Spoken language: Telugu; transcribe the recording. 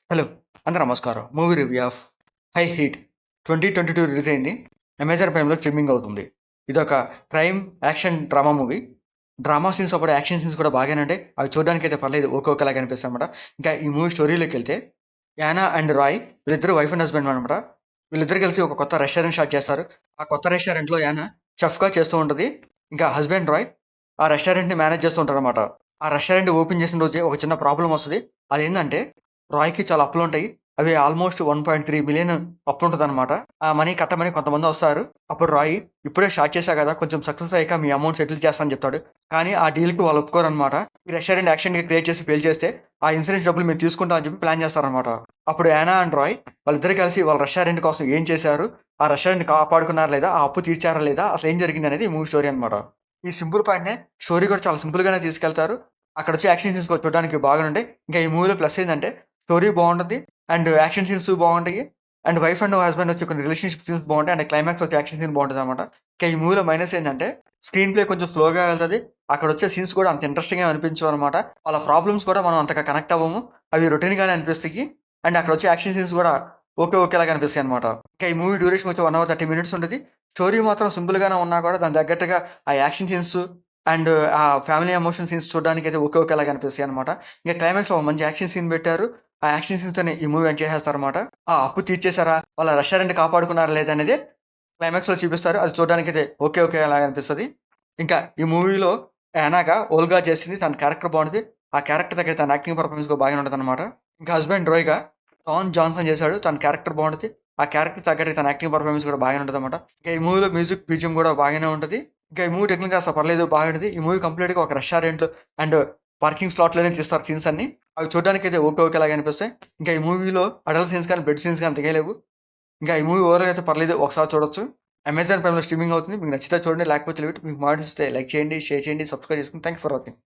హలో! అందరూ నమస్కారం. Movie review of 'high heat' 2022 release అయింది. అమెజాన్ ప్రైమ్‌లో స్ట్రీమింగ్ అవుతుంది. ఇదొక crime, action, drama movie. Drama సీన్స్‌తో పాటు యాక్షన్ సీన్స్ కూడా బాగానే ఉంటాయి. అవి చూడడానికైతే పర్లేదు. ఓకే ఓకేలాగా అనిపిస్తాయన్నమాట. ఇంకా ఈ మూవీ స్టోరీలోకెళ్తే యానా అండ్ రాయ్ వీళ్ళిద్దరూ వైఫ్ అండ్ హస్బెండ్ అన్నమాట. వీళ్ళిద్దరూ కలిసి ఒక కొత్త రెస్టారెంట్ స్టార్ట్ చేస్తారు. ఆ కొత్త రెస్టారెంట్‌లో యానా చెఫ్‌గా చేస్తూ ఉంటది. ఇంకా హస్బెండ్ రాయ్ ఆ రెస్టారెంట్‌ని మేనేజ్ చేస్తూ ఉంటాడన్నమాట. ఆ రెస్టారెంట్ ఓపెన్ చేసిన రోజే ఒక చిన్న ప్రాబ్లమ్ వస్తది. అదేందంటే రాయ్‌కి చాలా అప్పులుంటాయి. అవి ఆల్‌మోస్ట్ 1.3 మిలియన్ అప్పుంటదనమాట. ఆ మనీ కట్టమని కొంతమందొస్తారు. అప్పుడు రాయ్ ఇప్పుడే స్టార్ట్ చేశా గదా! కొంచెం సక్సెస్ అయ్యాక మీ అమౌంట్ సెటిల్ చేస్తా అని చెప్తాడు. కానీ ఆ డీల్‌కి వాళ్ళు ఒప్పుకోరనమాట. ఈ రెస్టారెంట్ యాక్సిడెంట్‌గా క్రియేట్ చేసి పేల్చేస్తే ఆ ఇన్సూరెన్స్ డబ్బులు మేము తీసుకుంటాం అని చెప్పి ప్లాన్ చేస్తారనమాట. అప్పుడు యానా అండ్ రాయ్ వాళ్ళిద్దరూ కలిసి వాళ్ళ రెస్టారెంట్ కోసం ఏం చేశారు? ఆ రెస్టారెంట్‌ని కాపాడుకున్నారా లేదా? ఆ అప్పు తీర్చారా లేదా? అసలేం జరిగిందనేది ఈ మూవీ స్టోరీ అనమాట. ఈ సింపుల్ పాయింట్‌నే స్టోరీ కూడా చాలా సింపుల్‌గానే తీసుకెళ్తారు. అక్కడొచ్చే యాక్షన్ సీన్స్ కూడా చూడడానికి బాగానే ఉంటాయి. ఇంకా ఈ మూవీలో ప్లస్ ఏందంటే స్టోరీ బావుంటది. అండ్ యాక్షన్ సీన్స్ బావుంటాయి. అండ్ వైఫ్ అండ్ హస్బాండ్ వచ్చి కొన్ని రిలేషన్‌షిప్ సీన్స్ బావుంటాయి. అండ్ క్లైమాక్స్ వచ్చే యాక్షన్ సీన్ బావుంటదనమాట. ఇంకా ఈ మూవీలో మైనస్ ఏందంటే స్క్రీన్ ప్లే కొంచెం స్లోగా వెళ్తది. అక్కడొచ్చే సీన్స్ కూడా అంత ఇంట్రెస్టింగ్‌గా ఏమి అనిపించవనమాట. వాళ్ళ ప్రాబ్లమ్స్ కూడా మనం అంతగా కనెక్ట్ అవ్వము. అవి రొటీన్‌గానే అనిపిస్తాయి. అండ్ అక్కడొచ్చే యాక్షన్ సీన్స్ కూడా ఓకే ఓకేలాగా అనిపిస్తాయనమాట. ఇంకా ఈ మూవీ డ్యూరేషన్ వచ్చి 1 అవర్ 30 మినిట్స్ ఉంటది. స్టోరీ మాత్రం సింపుల్‌గానే ఉన్నా కూడా దానికి తగ్గట్టుగా ఆ యాక్షన్ సీన్స్ అండ్ ఆ ఫ్యామిలీ ఎమోషన్ సీన్స్ చూడడానికైతే ఓకే ఓకేలాగా అనిపిస్తాయనమాట. ఇంక క్లైమాక్స్‌లో ఒక మంచి యాక్షన్ సీన్ పెట్టారు. ఆ యాక్షన్ సీన్స్‌తోనే ఈ మూవీ ఎండ్ చేసేస్తారనమాట. ఆ అప్పు తీర్చేసారా? వాళ్ళ రెస్టారెంట్ కాపాడుకున్నారా లేదా అనేది క్లైమాక్స్‌లో చూపిస్తారు. అది చూడడానికైతే ఓకే ఓకేలాగా అనిపిస్తది. ఇంకా ఈ మూవీలో యానాగా ఓల్గా చేసింది తన క్యారెక్టర్ బావుంటది. ఆ క్యారెక్టర్ దగ్గర తన యాక్టింగ్ పెర్ఫార్మన్స్ కూడా బాగానే ఉంటదనమాట. ఇంకా హస్బెండ్ రోయ్‌గా టాన్ జాన్సన్ చేశాడు. తన క్యారెక్టర్ బావుంటది. ఆ క్యారెక్టర్ తగ్గట్టు తన యాక్టింగ్ పెర్ఫార్మన్స్ కూడా బాగానే ఉంటదనమాట. ఇంకా ఈ మూవీలో మ్యూజిక్, బీజీఎం కూడా బాగానే ఉంటది. ఇంకా ఈ మూవీ టెక్నికల్‌గా అసలు పర్లేదు బాగుంటది. ఈ మూవీ కంప్లీట్‌గా ఒక రెస్టారెంట్ అండ్ పార్కింగ్ స్లాట్‌లోనే తీస్తారు సీన్స్ అన్నీ. అవి చూడడానికైతే ఓకే ఓకేలాగా అనిపిస్తాయి. ఇంకా ఈ మూవీలో అడల్ట్ సీన్స్ కానీ, బెడ్ సీన్స్ కానీ దిగలేవు. ఇంకా ఈ మూవీ ఓవరాల్‌గా అయితే పర్లేదు. ఒకసారి చూడొచ్చు. అమెజాన్ ప్రైమ్‌లో స్ట్రీమింగ్ అవుతుంది. మీకు నచ్చితే చూడండి. లేకపోతే లీవ్ ఇట్. మీకు నచ్చితే లైక్ చేయండి, షేర్ చేయండి, సబ్స్క్రైబ్ చేసుకోండి. Thank you for watching.